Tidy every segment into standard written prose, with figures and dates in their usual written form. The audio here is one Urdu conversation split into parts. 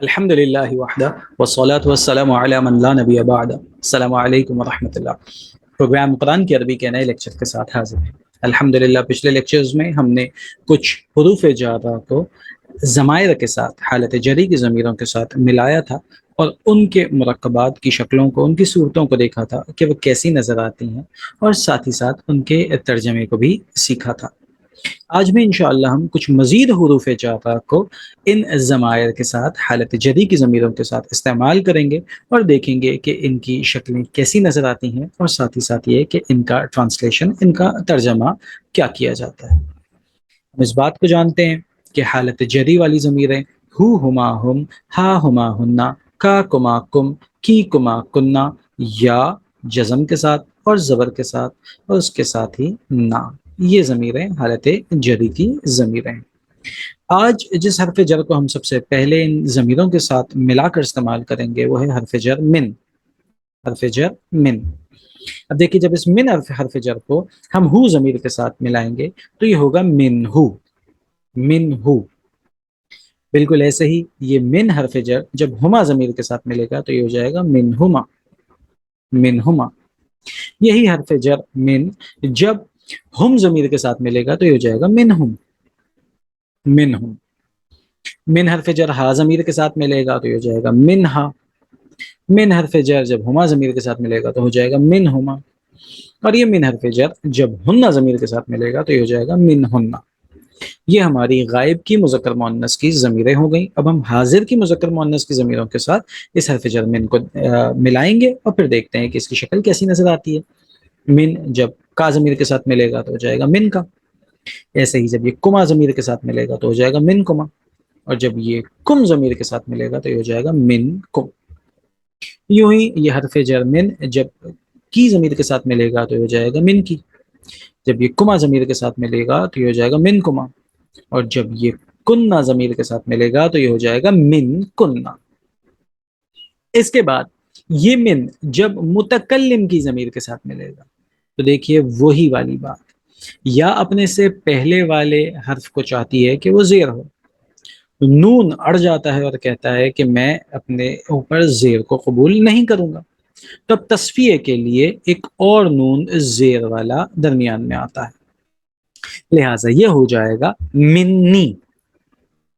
الحمد للہ وحدہ والصلاة والسلام علی من لا نبی بعد. السلام علیکم ورحمۃ اللہ. پروگرام قرآن کی عربی کے نئے لیکچر کے ساتھ حاضر ہیں. الحمدللہ پچھلے لیکچرز میں ہم نے کچھ حروف جارہ کو ضمائر کے ساتھ، حالت جری کی ضمیروں کے ساتھ ملایا تھا اور ان کے مرکبات کی شکلوں کو، ان کی صورتوں کو دیکھا تھا کہ وہ کیسی نظر آتی ہیں، اور ساتھ ہی ساتھ ان کے ترجمے کو بھی سیکھا تھا. آج میں انشاءاللہ ہم کچھ مزید حروف جارہ کو ان ضمائر کے ساتھ، حالت جری کی ضمیروں کے ساتھ استعمال کریں گے اور دیکھیں گے کہ ان کی شکلیں کیسی نظر آتی ہیں، اور ساتھ ہی ساتھ یہ کہ ان کا ٹرانسلیشن، ان کا ترجمہ کیا کیا جاتا ہے. ہم اس بات کو جانتے ہیں کہ حالت جری والی ضمیریں ہو ہما ہم، ہا ہما ہننا، کا کما کم، کی کما کننا، یا جزم کے ساتھ اور زبر کے ساتھ اور اس کے ساتھ ہی نا، یہ ضمیریں حالت جری کی ضمیریں. آج جس حرف جر کو ہم سب سے پہلے ان ضمیروں کے ساتھ ملا کر استعمال کریں گے وہ ہے حرف جر من. حرف جر من. اب دیکھیے، جب اس من حرف جر کو ہم ہو ضمیر کے ساتھ ملائیں گے تو یہ ہوگا من ہو. من ہو. بالکل ایسے ہی یہ من حرف جر جب ہما ضمیر کے ساتھ ملے گا تو یہ ہو جائے گا من ہما. من ہما. یہی حرف جر من جب ہم ضمیر کے ساتھ ملے گا تو یہ ہو جائے گا من ہم. من ہم. من حرف جر ہا ضمیر کے ساتھ ملے گا تو یہ ہو جائے گا من ہا. من حرف جر جب ہما ضمیر کے ساتھ ملے گا تو ہو جائے گا من ہما. اور یہ من حرف جر جب ہننا ضمیر کے ساتھ ملے گا تو یہ ہو جائے گا من ہننا. یہ ہماری غائب کی مذکر مؤنث کی ضمیریں ہو گئیں. اب ہم حاضر کی مذکر مؤنث کی ضمیروں کے ساتھ اس حرف جر من کو ملائیں گے اور پھر دیکھتے ہیں کہ اس کی شکل کیسی نظر آتی ہے. من جب کا ضمیر کے ساتھ ملے گا تو ہو جائے گا من کا. ایسے ہی جب یہ کما ضمیر کے ساتھ ملے گا تو ہو جائے گا من کما. اور جب یہ کم ضمیر کے ساتھ ملے گا تو یہ ہو جائے گا من کم. یوں ہی یہ حرف جر من جب کی ضمیر کے ساتھ ملے گا تو یہ ہو جائے گا من کی. جب یہ کما ضمیر کے ساتھ ملے گا تو یہ ہو جائے گا من کما. اور جب یہ کننا ضمیر کے ساتھ ملے گا تو یہ ہو جائے گا من کننا. اس کے بعد یہ من جب متکلم کی ضمیر کے ساتھ ملے گا تو دیکھیے وہی والی بات، یا اپنے سے پہلے والے حرف کو چاہتی ہے کہ وہ زیر ہو. نون اڑ جاتا ہے اور کہتا ہے کہ میں اپنے اوپر زیر کو قبول نہیں کروں گا. تو اب تصفیہ کے لیے ایک اور نون زیر والا درمیان میں آتا ہے، لہٰذا یہ ہو جائے گا منی.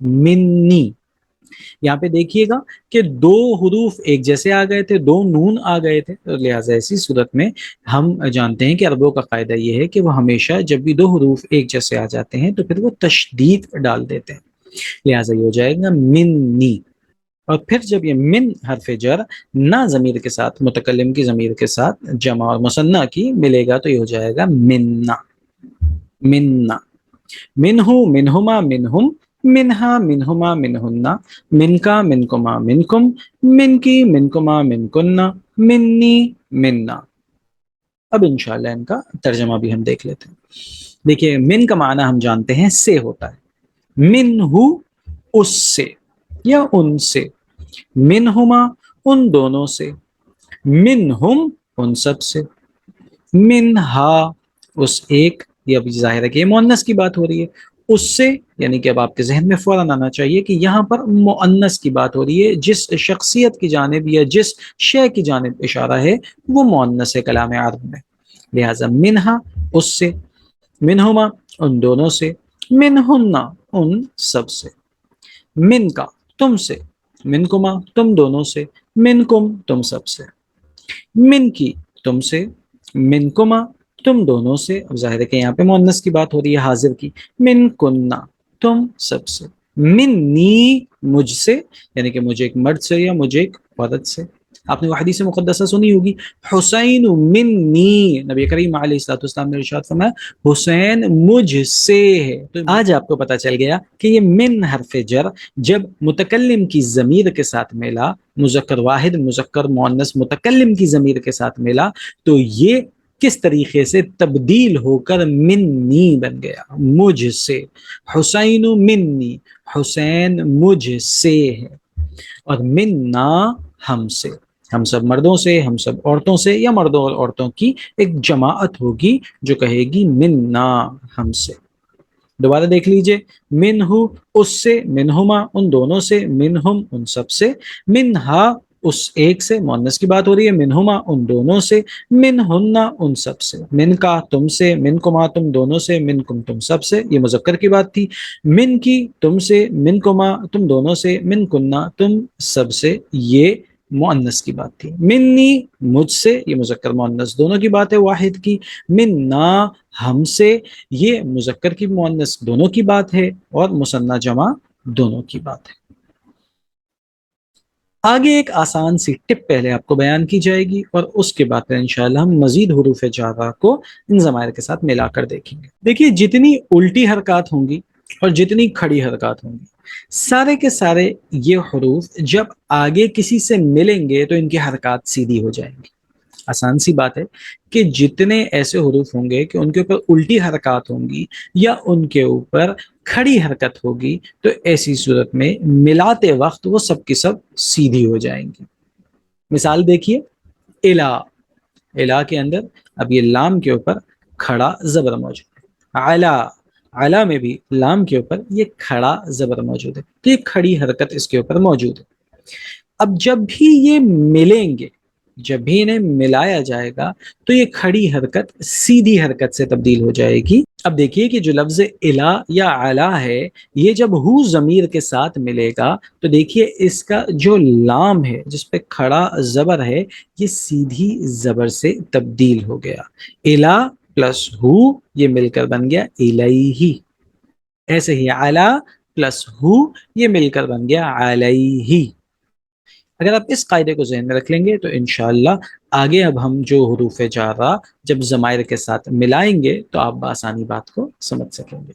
منی. یہاں پہ دیکھیے گا کہ دو حروف ایک جیسے آ گئے تھے، دو نون آ گئے تھے، تو لہٰذا ایسی صورت میں ہم جانتے ہیں کہ عربوں کا قاعدہ یہ ہے کہ وہ ہمیشہ جب بھی دو حروف ایک جیسے آ جاتے ہیں تو پھر وہ تشدید ڈال دیتے ہیں. لہٰذا یہ ہو جائے گا منی. اور پھر جب یہ من حرف جر نا ضمیر کے ساتھ، متکلم کی ضمیر کے ساتھ جمع اور مثنیٰ کی ملے گا تو یہ ہو جائے گا مننا. مننا. منہو منہما منہم، منہا منہما منہننا، منکا منکما منکم، منکی منکما منکننا، منی مننا. اب انشاءاللہ ان کا ترجمہ بھی ہم دیکھ لیتے ہیں. دیکھیے، من کا معنی ہم جانتے ہیں سے ہوتا ہے. منہو اس سے یا ان سے، منہما ان دونوں سے، منہم ان سب سے، منہا اس ایک، یہ اب ظاہر ہے کہ یہ مؤنث کی بات ہو رہی ہے. اس سے یعنی کہ اب آپ کے ذہن میں فوراً آنا چاہیے کہ یہاں پر مؤنث کی بات ہو رہی ہے. جس شخصیت کی جانب یا جس شے کی جانب اشارہ ہے وہ مؤنث ہے کلام عرب میں. لہٰذا منہا اس سے، منہما ان دونوں سے، منہننا ان سب سے، من کا تم سے، منکما تم دونوں سے، منکم تم سب سے، من کی تم سے، منکما تم دونوں سے. اب ظاہر ہے کہ یہاں پہ مؤنث کی بات ہو رہی ہے، حاضر کی. من کننا تم سب سے، منی مجھ سے، یعنی کہ مجھے ایک مرد سے یا مجھے ایک عورت سے. آپ نے وہ حدیث مقدسہ سنی ہوگی، حسین منی، نبی کریم علیہ الصلوۃ والسلام نے ارشاد فرمایا حسین مجھ سے ہے. تو آج آپ کو پتہ چل گیا کہ یہ من حرف جر جب متکلم کی ضمیر کے ساتھ ملا، مذکر واحد مذکر مؤنث متکلم کی ضمیر کے ساتھ ملا، تو یہ کس طریقے سے تبدیل ہو کر منی بن گیا، مجھ سے. حسین منی، حسین مجھ سے ہے. اور مننا ہم سے، ہم سب مردوں سے، ہم سب عورتوں سے، یا مردوں اور عورتوں کی ایک جماعت ہوگی جو کہے گی مننا ہم سے. دوبارہ دیکھ لیجئے، منہو اس سے، منہما ان دونوں سے، منہم ان سب سے، منہا اس ایک سے، مؤنث کی بات ہو رہی ہے، منہما ان دونوں سے، منہنہ ان سب سے، من کا تم سے، منکما تم دونوں سے، منکم تم سب سے، یہ مذکر کی بات تھی، من کی تم سے، منکما تم دونوں سے، منکنہ تم سب سے، یہ مؤنث کی بات تھی، منی مجھ سے، یہ مذکر مؤنث دونوں کی بات ہے واحد کی، مننا ہم سے، یہ مذکر کی مؤنث دونوں کی بات ہے، اور مثنیٰ جمع دونوں کی بات ہے۔ آگے ایک آسان سی ٹپ پہلے آپ کو بیان کی جائے گی، اور اس کے بعد انشاءاللہ ہم مزید حروف جارہ کو ان ضمائر کے ساتھ ملا کر دیکھیں گے۔ دیکھیے جتنی الٹی حرکات ہوں گی اور جتنی کھڑی حرکات ہوں گی، سارے کے سارے یہ حروف جب آگے کسی سے ملیں گے تو ان کی حرکات سیدھی ہو جائیں گی۔ آسان سی بات ہے کہ جتنے ایسے حروف ہوں گے کہ ان کے اوپر الٹی حرکات ہوں گی یا ان کے اوپر کھڑی حرکت ہوگی، تو ایسی صورت میں ملاتے وقت وہ سب کی سب سیدھی ہو جائیں گی۔ مثال دیکھیے، الا، الا کے اندر اب یہ لام کے اوپر کھڑا زبر موجود ہے، علا، علا میں بھی لام کے اوپر یہ کھڑا زبر موجود ہے، تو یہ کھڑی حرکت اس کے اوپر موجود ہے۔ اب جب بھی یہ ملیں گے، جب بھی انہیں ملایا جائے گا تو یہ کھڑی حرکت سیدھی حرکت سے تبدیل ہو جائے گی۔ اب دیکھیے کہ جو لفظ الا یا علا ہے، یہ جب ہو ضمیر کے ساتھ ملے گا تو دیکھیے اس کا جو لام ہے جس پہ کھڑا زبر ہے، یہ سیدھی زبر سے تبدیل ہو گیا۔ الا پلس ہو یہ مل کر بن گیا الیہ، ایسے ہی علا پلس ہو یہ مل کر بن گیا علیہ۔ اگر آپ اس قاعدے کو ذہن میں رکھ لیں گے تو انشاءاللہ آگے اب ہم جو حروف جارہ جب ضمائر کے ساتھ ملائیں گے تو آپ بآسانی بات کو سمجھ سکیں گے۔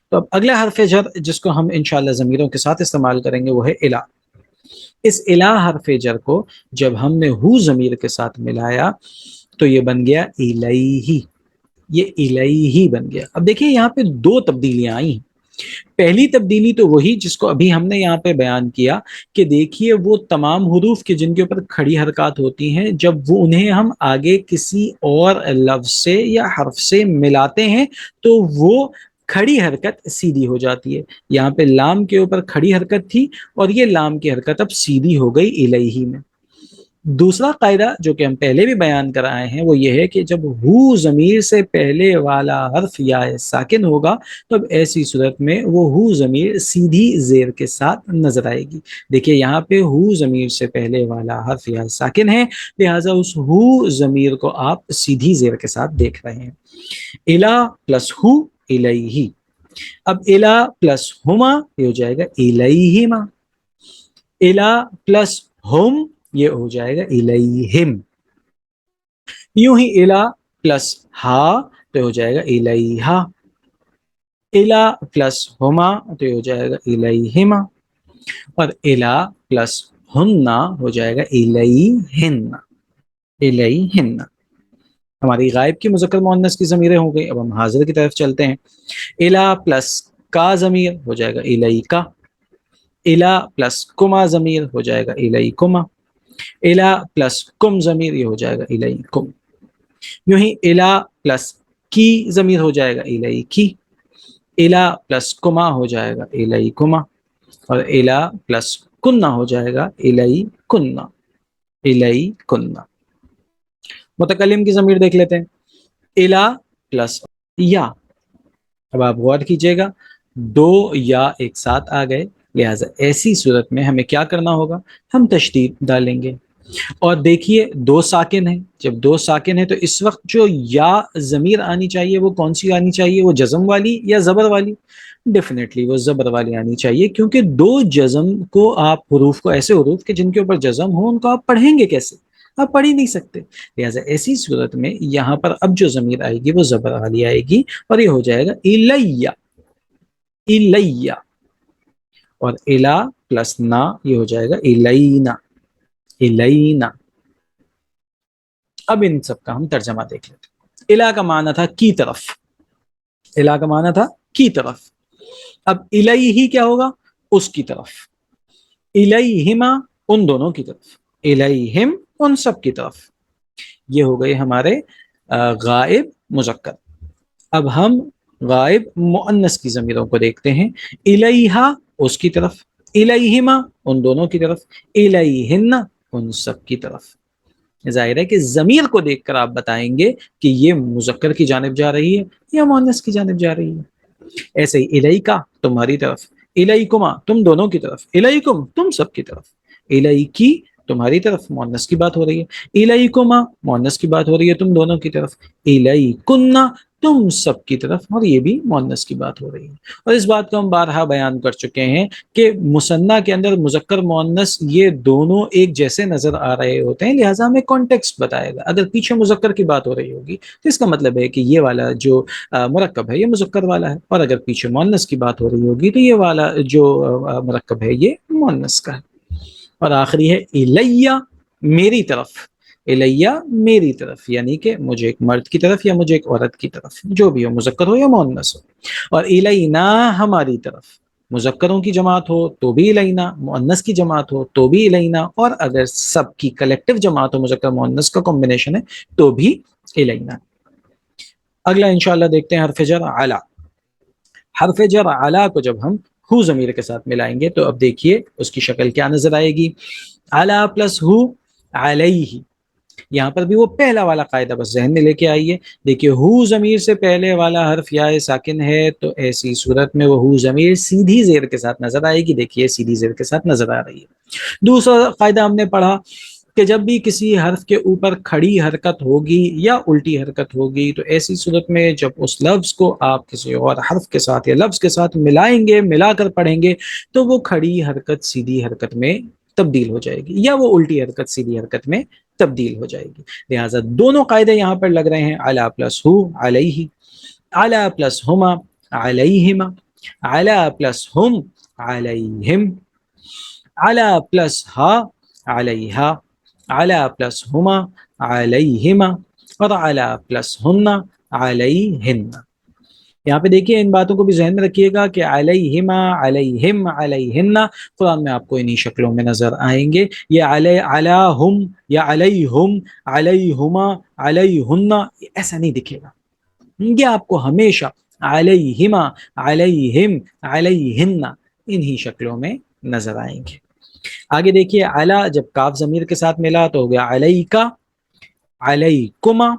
تو اب اگلا حرف جر جس کو ہم انشاءاللہ ضمیروں کے ساتھ استعمال کریں گے وہ ہے الا۔ اس الا حرف جر کو جب ہم نے ہو ضمیر کے ساتھ ملایا تو یہ بن گیا الیہ، یہ الیہ بن گیا۔ اب دیکھیے یہاں پہ دو تبدیلیاں آئی ہیں۔ پہلی تبدیلی تو وہی جس کو ابھی ہم نے یہاں پہ بیان کیا کہ دیکھیے وہ تمام حروف کے جن کے اوپر کھڑی حرکات ہوتی ہیں، جب وہ انہیں ہم آگے کسی اور لفظ سے یا حرف سے ملاتے ہیں تو وہ کھڑی حرکت سیدھی ہو جاتی ہے۔ یہاں پہ لام کے اوپر کھڑی حرکت تھی اور یہ لام کی حرکت اب سیدھی ہو گئی الیہ میں۔ دوسرا قاعدہ جو کہ ہم پہلے بھی بیان کر آئے ہیں وہ یہ ہے کہ جب ہو ضمیر سے پہلے والا حرف یا ساکن ہوگا تو اب ایسی صورت میں وہ ہو ضمیر سیدھی زیر کے ساتھ نظر آئے گی۔ دیکھیے یہاں پہ ہو ضمیر سے پہلے والا حرف یا ساکن ہے، لہٰذا اس ہو ضمیر کو آپ سیدھی زیر کے ساتھ دیکھ رہے ہیں۔ الا پلس ہو الیہ، اب الا پلس ہما یہ ہو جائے گا الیہما، الا پلس ہم یہ ہو جائے گا الیہم، یوں ہی الا پلس ہا تو ہو جائے گا الیہا، الا پلس ہما تو ہو جائے گا الیہما، اور الا پلس ہننا ہو جائے گا الیہن، الیہن۔ ہماری غائب کی مذکر مؤنث کی ضمیریں ہو گئی، اب ہم حاضر کی طرف چلتے ہیں۔ الا پلس کا ضمیر ہو جائے گا الیکا، الا پلس کما ضمیر ہو جائے گا الیکما، الا پلس کم ضمیر یہ ہو جائے گا الیکم، یوں ہی الا پلس کی ضمیر ہو جائے گا الیکی، الا پلس کما ہو جائے گا الیکما، اور الا پلس کننا ہو جائے گا الیکننا، الیکننا۔ متکلم کی ضمیر دیکھ لیتے ہیں، الا پلس یا، اب آپ غور کیجئے گا دو یا ایک ساتھ آ گئے، لہٰذا ایسی صورت میں ہمیں کیا کرنا ہوگا، ہم تشدید ڈالیں گے۔ اور دیکھیے دو ساکن ہیں، جب دو ساکن ہیں تو اس وقت جو یا ضمیر آنی چاہیے وہ کون سی آنی چاہیے، وہ جزم والی یا زبر والی؟ ڈیفینیٹلی وہ زبر والی آنی چاہیے، کیونکہ دو جزم کو آپ حروف کو، ایسے حروف کے جن کے اوپر جزم ہو ان کو آپ پڑھیں گے کیسے؟ آپ پڑھ ہی نہیں سکتے۔ لہٰذا ایسی صورت میں یہاں پر اب جو ضمیر آئے گی وہ زبر والی آئے گی، اور یہ ہو جائے گا الیہ، الیہ، اور الا پلس نا یہ ہو جائے گا الینا، الینا۔ اب ان سب کا ہم ترجمہ دیکھ لیتے ہیں۔ الا کا معنی تھا کی طرف، الا کا معنی تھا کی طرف، اب الیہ کیا ہوگا، اس کی طرف، الیہما ان دونوں کی طرف، الیہم ان سب کی طرف۔ یہ ہو گئے ہمارے غائب مذکر۔ اب ہم غائب مؤنث کی ضمیروں کو دیکھتے ہیں، الیہا اس کی طرف، الیہما ان دونوں کی طرف، الیہن ان سب کی طرف۔ ظاہر ہے کہ ضمیر کو دیکھ کر آپ بتائیں گے کہ یہ مذکر کی جانب جا رہی ہے یا مؤنث کی جانب جا رہی ہے۔ ایسے ہی الیکا تمہاری طرف، الیکما تم دونوں کی طرف، الیکم تم سب کی طرف، الیکی تمہاری طرف مؤنث کی بات ہو رہی ہے، الیکما مؤنث کی بات ہو رہی ہے تم دونوں کی طرف، الیکن تم سب کی طرف، اور یہ بھی مؤنث کی بات ہو رہی ہے۔ اور اس بات کو ہم بارہا بیان کر چکے ہیں کہ مثنیٰ کے اندر مذکر مؤنث یہ دونوں ایک جیسے نظر آ رہے ہوتے ہیں، لہٰذا ہمیں کانٹیکسٹ بتائے گا۔ اگر پیچھے مذکر کی بات ہو رہی ہوگی تو اس کا مطلب ہے کہ یہ والا جو مرکب ہے یہ مذکر والا ہے، اور اگر پیچھے مؤنث کی بات ہو رہی ہوگی تو یہ والا جو مرکب ہے یہ مؤنث کا ہے۔ اور آخری ہے الیہ میری طرف، الیہ میری طرف، یعنی کہ مجھے ایک مرد کی طرف یا مجھے ایک عورت کی طرف، جو بھی ہو مذکر ہو یا مؤنث ہو۔ اور الینا ہماری طرف، مذکروں کی جماعت ہو تو بھی الینا، مؤنث کی جماعت ہو تو بھی الینا، اور اگر سب کی کلیکٹیو جماعت ہو مذکر مؤنث کا کمبینیشن ہے تو بھی الینا۔ اگلا انشاءاللہ دیکھتے ہیں حرف جر علی۔ حرف جر علی کو جب ہم ہو ضمیر کے ساتھ ملائیں گے تو اب دیکھیے اس کی شکل کیا نظر آئے گی۔ علی پلس ہو علیہ، یہاں پر بھی وہ پہلا والا قاعدہ بس ذہن میں لے کے آئیے۔ دیکھیے ہو ضمیر سے پہلے والا حرف یا ساکن ہے تو ایسی صورت میں وہ ہو ضمیر سیدھی زیر کے ساتھ نظر آئے گی، دیکھیے سیدھی زیر کے ساتھ نظر آ رہی ہے۔ دوسرا قاعدہ ہم نے پڑھا کہ جب بھی کسی حرف کے اوپر کھڑی حرکت ہوگی یا الٹی حرکت ہوگی تو ایسی صورت میں جب اس لفظ کو آپ کسی اور حرف کے ساتھ یا لفظ کے ساتھ ملائیں گے، ملا کر پڑھیں گے، تو وہ کھڑی حرکت سیدھی حرکت میں تبدیل ہو جائے گی، یا وہ الٹی حرکت سیدھی حرکت میں تبدیل ہو جائے گی۔ لہٰذا دونوں قاعدے یہاں پر لگ رہے ہیں، علی پلس ہو علیہ، علی پلس ہما علیہما، علی پلس ہم علیہم، علی پلس ہا علیہا، علی پلس ہما علیہما، اور علی پلس ہن علیہن۔ یہاں پہ دیکھیے ان باتوں کو بھی ذہن میں رکھیے گا کہ علیہما علیہم علیہن قرآن میں آپ کو انہی شکلوں میں نظر آئیں گے۔ یہ علیہم یا علیہم علیہما علیہن ایسا نہیں دکھے گا، یہ آپ کو ہمیشہ علیہما علیہم علیہن انہی شکلوں میں نظر آئیں گے۔ آگے دیکھیے علی جب کاف ضمیر کے ساتھ ملا تو ہو گیا علیکا علیکما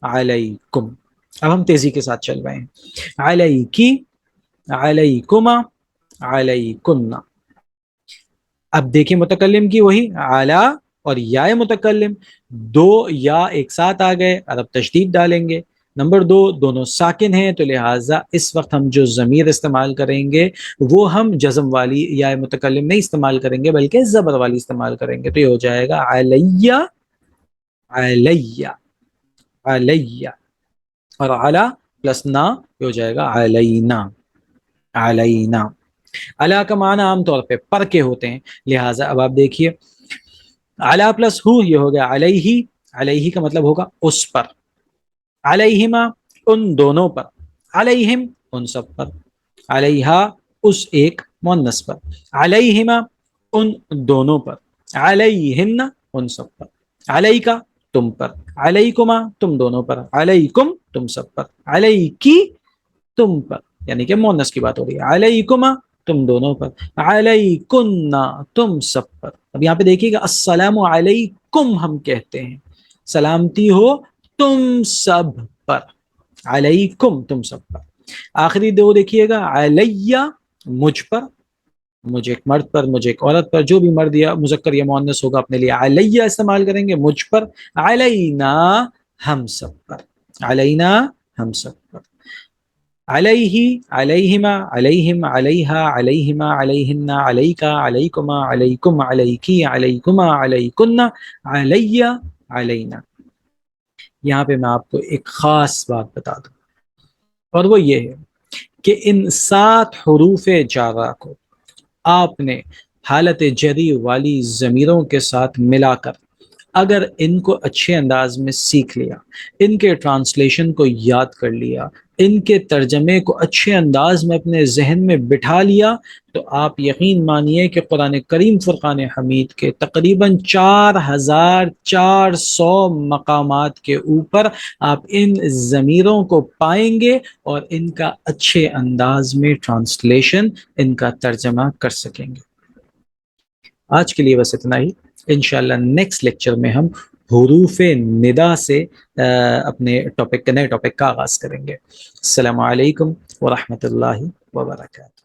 علیکم۔ اب ہم تیزی کے ساتھ چل رہے ہیں، علیکی علیکما علیکن۔ اب دیکھیں متکلم کی وہی علی اور یا متکلم، دو یا ایک ساتھ آ گئے، اب تشدید ڈالیں گے۔ نمبر دو دونوں ساکن ہیں تو لہٰذا اس وقت ہم جو ضمیر استعمال کریں گے وہ ہم جزم والی یا متکلم نہیں استعمال کریں گے بلکہ زبر والی استعمال کریں گے، تو یہ ہو جائے گا علیہ علیہ علیہ، اور علی پلس نا یہ ہو جائے گا علینا علینا۔ علی کا معنی عام طور پہ پر کے ہوتے ہیں، لہٰذا اب آپ دیکھیے علی پلس ہو یہ ہو گیا علیہ، علیہ کا مطلب ہوگا اس پر، علیہما ان دونوں پر، علیہم ان سب پر، علیہا اس ایک مؤنث پر، علیہما ان دونوں پر، علیہن ان سب پر، علیکا تم پر، علیکما تم دونوں پر، علیکم تم سب پر، علیکی تم پر، یعنی کہ مؤنث کی بات ہو رہی ہے، علیکما تم دونوں پر، علیکن تم سب پر۔ اب یہاں پہ دیکھیے گا السلام علیکم ہم کہتے ہیں، سلامتی ہو تم سب پر، علیکم تم سب پر۔ آخری دو دیکھیے گا علیہ مجھ پر، مجھے ایک مرد پر مجھے ایک عورت پر، جو بھی مرد یا مذکر یا مؤنث ہوگا اپنے لیے علیہ استعمال کریں گے، مجھ پر، علینا ہم سب پر، علینا ہم سب پر، علیہ علیہما علیہم علیہا علیہما علیہن علیکا علیکما علیکم علیکی علیکما علیکن علیہ علینا۔ یہاں پہ میں آپ کو ایک خاص بات بتا دوں، اور وہ یہ ہے کہ ان 7 حروف جارہ کو آپ نے حالت جری والی ضمیروں کے ساتھ ملا کر اگر ان کو اچھے انداز میں سیکھ لیا، ان کے ٹرانسلیشن کو یاد کر لیا، ان کے ترجمے کو اچھے انداز میں اپنے ذہن میں بٹھا لیا تو آپ یقین مانیے کہ قرآن کریم فرقان حمید کے تقریباً 4400 مقامات کے اوپر آپ ان ضمیروں کو پائیں گے اور ان کا اچھے انداز میں ٹرانسلیشن، ان کا ترجمہ کر سکیں گے۔ آج کے لیے بس اتنا ہی، انشاءاللہ نیکسٹ لیکچر میں ہم حروف ندا سے اپنے نئے ٹاپک کا آغاز کریں گے۔ السلام علیکم ورحمۃ اللہ وبرکاتہ۔